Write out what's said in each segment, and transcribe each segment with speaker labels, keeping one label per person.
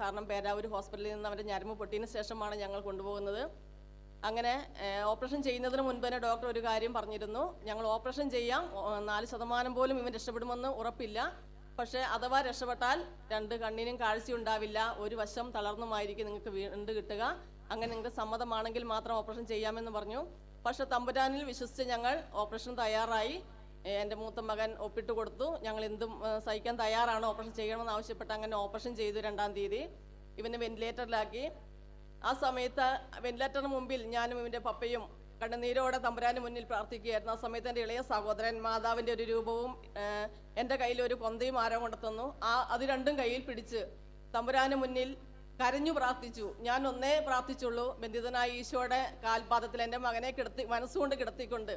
Speaker 1: കാരണം പേരാവൂർ ഹോസ്പിറ്റലിൽ നിന്ന് അവൻ്റെ ഞരമ്പ് പൊട്ടിയതിന് ശേഷമാണ് ഞങ്ങൾ കൊണ്ടുപോകുന്നത്. അങ്ങനെ ഓപ്പറേഷൻ ചെയ്യുന്നതിന് മുൻപ് തന്നെ ഡോക്ടർ ഒരു കാര്യം പറഞ്ഞിരുന്നു, ഞങ്ങൾ ഓപ്പറേഷൻ ചെയ്യാം, 4% പോലും ഇവൻ രക്ഷപ്പെടുമെന്ന് ഉറപ്പില്ല, പക്ഷേ അഥവാ രക്ഷപ്പെട്ടാൽ 2 കണ്ണിനും കാഴ്ചയുണ്ടാവില്ല, ഒരു വശം തളർന്നുമായിരിക്കും നിങ്ങൾക്ക് വീണ്ടും കിട്ടുക, അങ്ങനെ നിങ്ങൾക്ക് സമ്മതമാണെങ്കിൽ മാത്രം ഓപ്പറേഷൻ ചെയ്യാമെന്ന് പറഞ്ഞു. പക്ഷെ തമ്പുരാനിൽ വിശ്വസിച്ച് ഞങ്ങൾ ഓപ്പറേഷൻ തയ്യാറായി. എൻ്റെ മൂത്ത മകൻ ഒപ്പിട്ട് കൊടുത്തു, ഞങ്ങൾ എന്തും സഹിക്കാൻ തയ്യാറാണ്, ഓപ്പറേഷൻ ചെയ്യണമെന്ന് ആവശ്യപ്പെട്ട് അങ്ങനെ ഓപ്പറേഷൻ ചെയ്തു. 2-ാം തീയതി ഇവനെ വെന്റിലേറ്ററിലാക്കി. ആ സമയത്ത് വെന്റിലേറ്ററിന് മുമ്പിൽ ഞാനും ഇവൻ്റെ പപ്പയും കണ്ണുനീരോടെ തമ്പുരാന് മുന്നിൽ പ്രാർത്ഥിക്കുകയായിരുന്നു. ആ സമയത്ത് എൻ്റെ ഇളയ സഹോദരൻ മാതാവിൻ്റെ ഒരു രൂപവും എൻ്റെ കയ്യിൽ ഒരു കൊന്തയും ആരോ കൊണ്ട് തന്നു. അത് രണ്ടും കയ്യിൽ പിടിച്ച് തമ്പുരാന് മുന്നിൽ കരഞ്ഞു പ്രാർത്ഥിച്ചു. ഞാൻ ഒന്നേ പ്രാർത്ഥിച്ചുള്ളൂ, ബന്ധിതനായ ഈശോയുടെ കാൽപാദത്തിൽ എൻ്റെ മകനെ മനസ്സുകൊണ്ട് കിടത്തിക്കൊണ്ട്,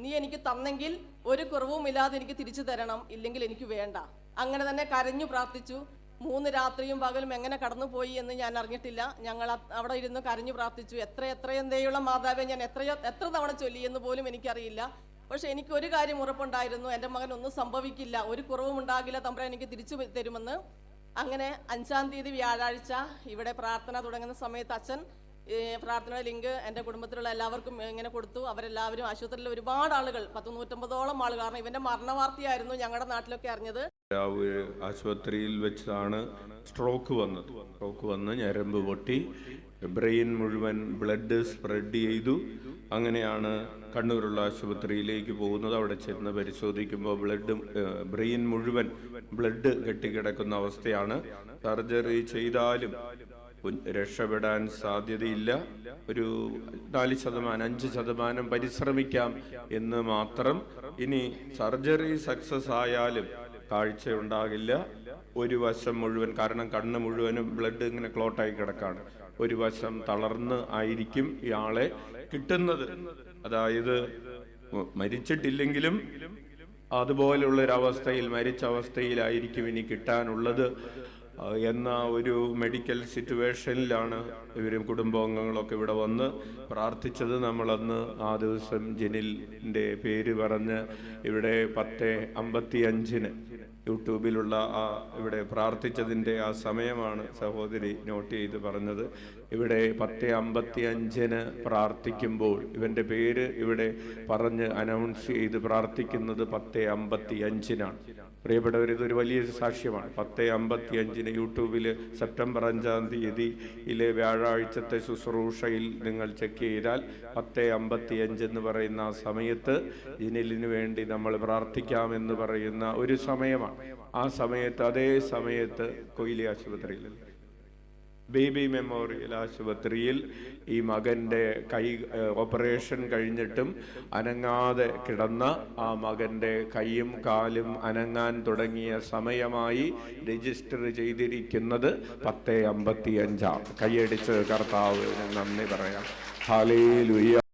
Speaker 1: നീ എനിക്ക് തന്നെങ്കിൽ ഒരു കുറവുമില്ലാതെ എനിക്ക് തിരിച്ചു തരണം, ഇല്ലെങ്കിൽ എനിക്ക് വേണ്ട. അങ്ങനെ തന്നെ കരഞ്ഞു പ്രാർത്ഥിച്ചു. 3 രാത്രിയും പകലും എങ്ങനെ കടന്നുപോയി എന്ന് ഞാൻ അറിഞ്ഞിട്ടില്ല. ഞങ്ങൾ അവിടെ ഇരുന്ന് കരഞ്ഞു പ്രാർത്ഥിച്ചു. എത്രയെന്തേയുള്ള മാതാവെ ഞാൻ എത്ര തവണ ചൊല്ലിയെന്ന് പോലും എനിക്കറിയില്ല. പക്ഷെ എനിക്ക് ഒരു കാര്യം ഉറപ്പുണ്ടായിരുന്നു, എൻ്റെ മകൻ ഒന്നും സംഭവിക്കില്ല, ഒരു കുറവും ഉണ്ടാകില്ല, തമ്പുരാൻ എനിക്ക് തിരിച്ചു തരുമെന്ന്. അങ്ങനെ 5-ാം തീയതി വ്യാഴാഴ്ച ഇവിടെ പ്രാർത്ഥന തുടങ്ങുന്ന സമയത്ത് അച്ഛൻ പ്രാർത്ഥനയുടെ ലിങ്ക് എൻ്റെ കുടുംബത്തിലുള്ള എല്ലാവർക്കും ഇങ്ങനെ കൊടുത്തു. അവരെല്ലാവരും ആശുപത്രിയിൽ ഒരുപാട് ആളുകൾ, 150-ഓളം ആളുകൾ, കാരണം ഇവൻ്റെ മരണവാർത്തയായിരുന്നു ഞങ്ങളുടെ നാട്ടിലൊക്കെ അറിഞ്ഞത്.
Speaker 2: ആശുപത്രിയിൽ വെച്ചാണ് സ്ട്രോക്ക് വന്ന് ഞരമ്പ് പൊട്ടി, ബ്രെയിൻ മുഴുവൻ ബ്ലഡ് സ്പ്രെഡ് ചെയ്തു. അങ്ങനെയാണ് കണ്ണൂരുള്ള ആശുപത്രിയിലേക്ക് പോകുന്നത്. അവിടെ ചെന്ന് പരിശോധിക്കുമ്പോൾ ബ്രെയിൻ മുഴുവൻ ബ്ലഡ് കെട്ടിക്കിടക്കുന്ന അവസ്ഥയാണ്. സർജറി ചെയ്താലും രക്ഷപ്പെടാൻ സാധ്യതയില്ല. ഒരു 4%-5% പരിശ്രമിക്കാം എന്ന് മാത്രം. ഇനി സർജറി സക്സസ് ആയാലും കാഴ്ചയുണ്ടാകില്ല. ഒരു വശം മുഴുവൻ, കാരണം കണ്ണ് മുഴുവനും ബ്ലഡ് ഇങ്ങനെ ക്ലോട്ടായി കിടക്കാണ്, ഒരു വശം തളർന്ന് ആയിരിക്കും ഇയാളെ കിട്ടുന്നത്. അതായത് മരിച്ചിട്ടില്ലെങ്കിലും അതുപോലുള്ളൊരവസ്ഥയിൽ, മരിച്ച അവസ്ഥയിലായിരിക്കും ഇനി കിട്ടാനുള്ളത് എന്ന ഒരു മെഡിക്കൽ സിറ്റുവേഷനിലാണ് ഇവരും കുടുംബാംഗങ്ങളൊക്കെ ഇവിടെ വന്ന് പ്രാർത്ഥിച്ചത്. നമ്മളന്ന് ആ ദിവസം ജനിലിൻ്റെ പേര് പറഞ്ഞ് ഇവിടെ 10:55 യൂട്യൂബിലുള്ള ഇവിടെ പ്രാർത്ഥിച്ചതിൻ്റെ ആ സമയമാണ് സഹോദരി നോട്ട് ചെയ്ത് പറഞ്ഞത്. ഇവിടെ 10:55 പ്രാർത്ഥിക്കുമ്പോൾ ഇവൻ്റെ പേര് ഇവിടെ പറഞ്ഞ് അനൗൺസ് ചെയ്ത് പ്രാർത്ഥിക്കുന്നത് 10:55 പ്രിയപ്പെട്ടവർ, ഇതൊരു വലിയ സാക്ഷ്യമാണ്. 10:55 യൂട്യൂബിൽ സെപ്റ്റംബർ 5-ാം തീയതിയിലെ വ്യാഴാഴ്ചത്തെ ശുശ്രൂഷയിൽ നിങ്ങൾ ചെക്ക് ചെയ്താൽ 10:55 എന്ന് പറയുന്ന ആ സമയത്ത് ജനലിന് വേണ്ടി നമ്മൾ പ്രാർത്ഥിക്കാമെന്ന് പറയുന്ന ഒരു സമയമാണ്. ആ സമയത്ത്, അതേ സമയത്ത് കൊയിലി ആശുപത്രിയിൽ, ബേബി മെമ്മോറിയൽ ആശുപത്രിയിൽ ഈ മകൻ്റെ കൈ ഓപ്പറേഷൻ കഴിഞ്ഞിട്ടും അനങ്ങാതെ കിടന്ന ആ മകൻ്റെ കൈയും കാലും അനങ്ങാൻ തുടങ്ങിയ സമയമായി രജിസ്റ്റർ ചെയ്തിരിക്കുന്നത് 10:55. കൈയടിച്ച് കർത്താവിന് നന്ദി പറയാം. ഹല്ലേലൂയ.